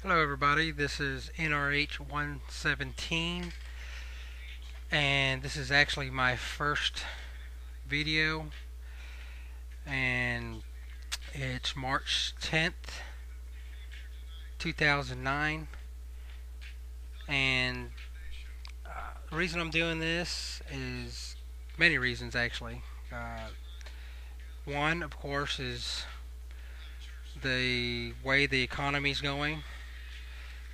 Hello everybody, this is NRH 117 and this is actually my first video, and it's March 10th 2009. And the reason I'm doing this is many reasons actually. One, of course, is the way the economy's going.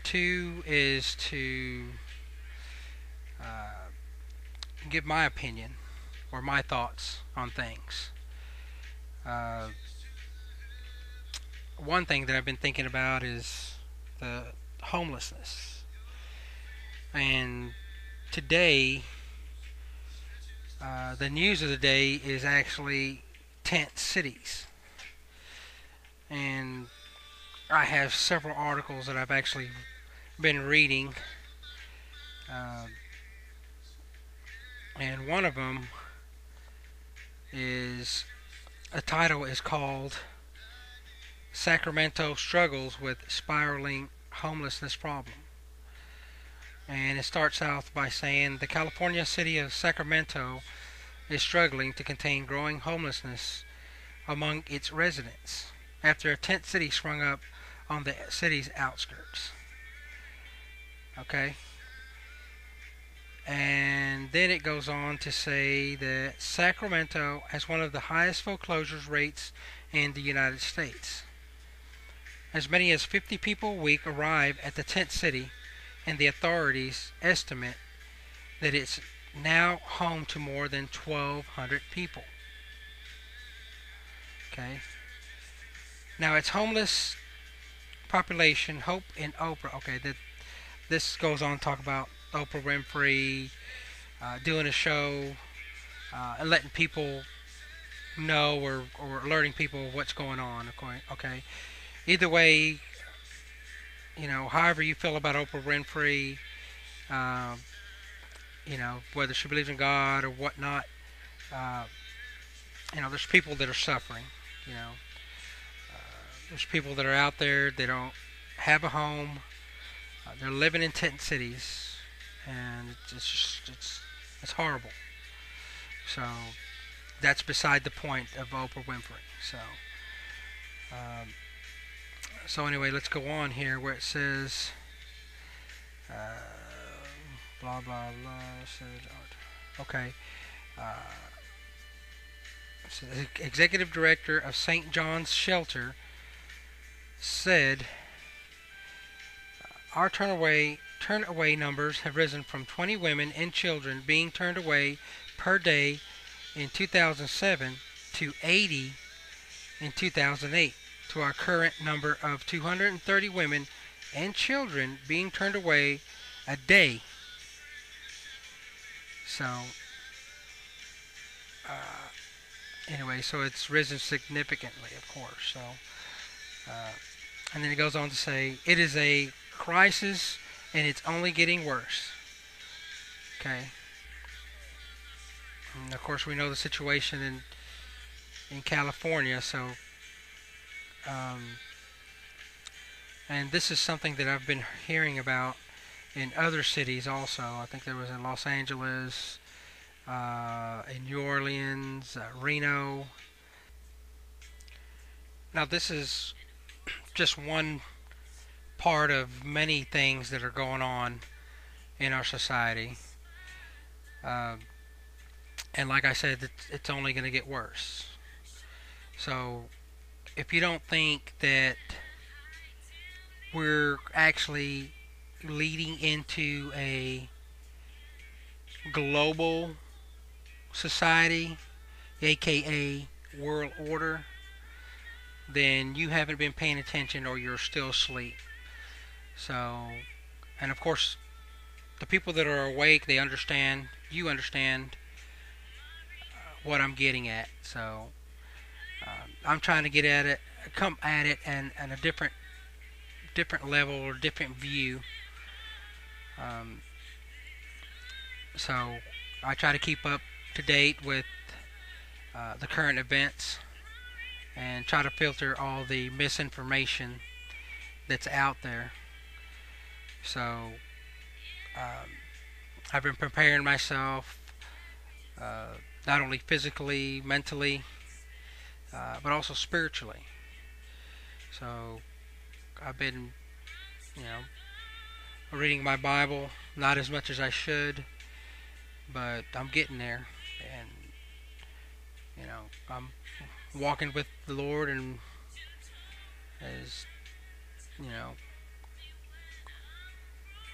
Two is to uh, give my opinion or my thoughts on things. Uh, One thing that I've been thinking about is the homelessness. And today, the news of the day is actually tent cities. And I have several articles that I've actually been reading. Uh, and one of them is a title is called Sacramento Struggles with Spiraling Homelessness Problem. And it starts out by saying the California city of Sacramento is struggling to contain growing homelessness among its residents after a tent city sprung up on the city's outskirts. Okay? And then it goes on to say that Sacramento has one of the highest foreclosures rates in the United States. As many as 50 people a week arrive at the tent city, and the authorities estimate that it's now home to more than 1,200 people. Okay. Now its homeless population, Hope and Oprah. Okay, this goes on to talk about Oprah Winfrey doing a show and letting people know or alerting people what's going on. Okay. Either way, however you feel about Oprah Winfrey, um, whether she believes in God or whatnot, uh, there's people that are suffering. You know, there's people that are out there. They don't have a home. They're living in tent cities, and it's horrible. So that's beside the point of Oprah Winfrey. Um, So anyway, let's go on here where it says, uh, blah blah blah. Okay. Uh, so the executive director of St. John's Shelter said, our turn away numbers have risen from 20 women and children being turned away per day in 2007 to 80 in 2008. To our current number of 230 women and children being turned away a day. So, anyway, so it's risen significantly, of course. So, and then it goes on to say, it is a crisis and it's only getting worse. Okay. And of course, we know the situation in California, so. And this is something that I've been hearing about in other cities also. I think there was in Los Angeles, in New Orleans, Reno. Now this is just one part of many things that are going on in our society. And like I said, it's only going to get worse. So if you don't think that we're actually leading into a global society, aka world order, then you haven't been paying attention or you're still asleep. So, and of course, the people that are awake, they understand, you understand what I'm getting at. So, I'm trying to come at it and a different level or different view. So I try to keep up to date with the current events and try to filter all the misinformation that's out there. So um, I've been preparing myself, uh, not only physically, mentally, but also spiritually. So I've been, you know, reading my Bible, not as much as I should, but I'm getting there, and I'm walking with the Lord, and as you know,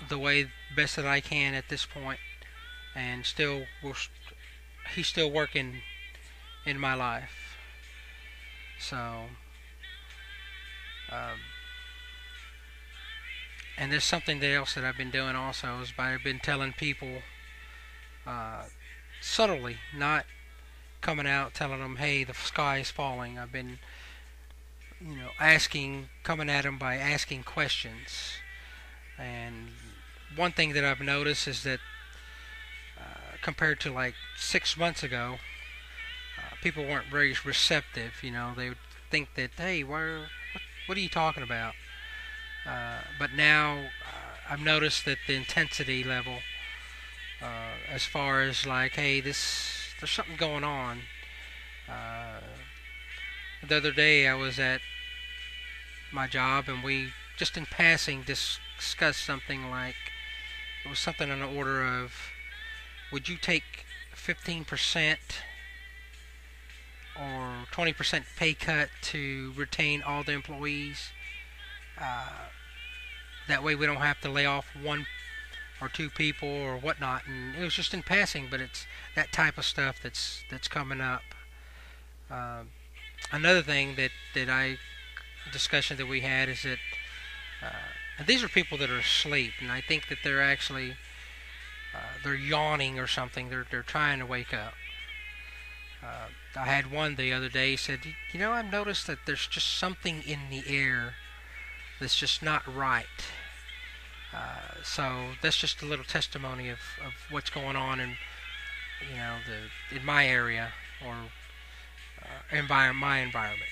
the way best that I can at this point, and He's still working in my life. So, um, and there's something else that I've been doing also is I've been telling people uh, subtly, not coming out telling them, "Hey, the sky is falling." I've been, coming at them by asking questions. And one thing that I've noticed is that compared to like 6 months ago, people weren't very receptive. They would think that, "Hey, what are you talking about?" But now I've noticed that the intensity level, as far as like, "Hey, there's something going on." Uh, the other day I was at my job, and we just in passing discussed something like, it was something on the order of, would you take 15% or 20% pay cut to retain all the employees? That way we don't have to lay off one or two people or whatnot. And it was just in passing, but it's that type of stuff that's coming up. Uh, Another thing that I discussion that we had is that, and these are people that are asleep, and I think that they're actually they're yawning or something. They're trying to wake up. I had one the other day said, I've noticed that there's just something in the air that's just not right. So that's just a little testimony of what's going on in my area, or my environment.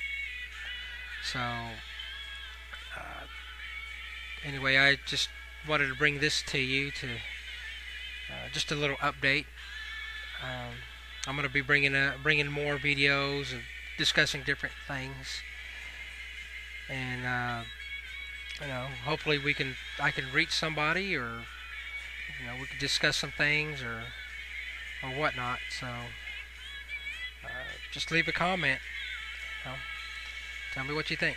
So anyway, I just wanted to bring this to you to just a little update. Um, I'm going to be bringing more videos and discussing different things, and hopefully I can reach somebody, or we can discuss some things, or whatnot. So just leave a comment. Tell me what you think.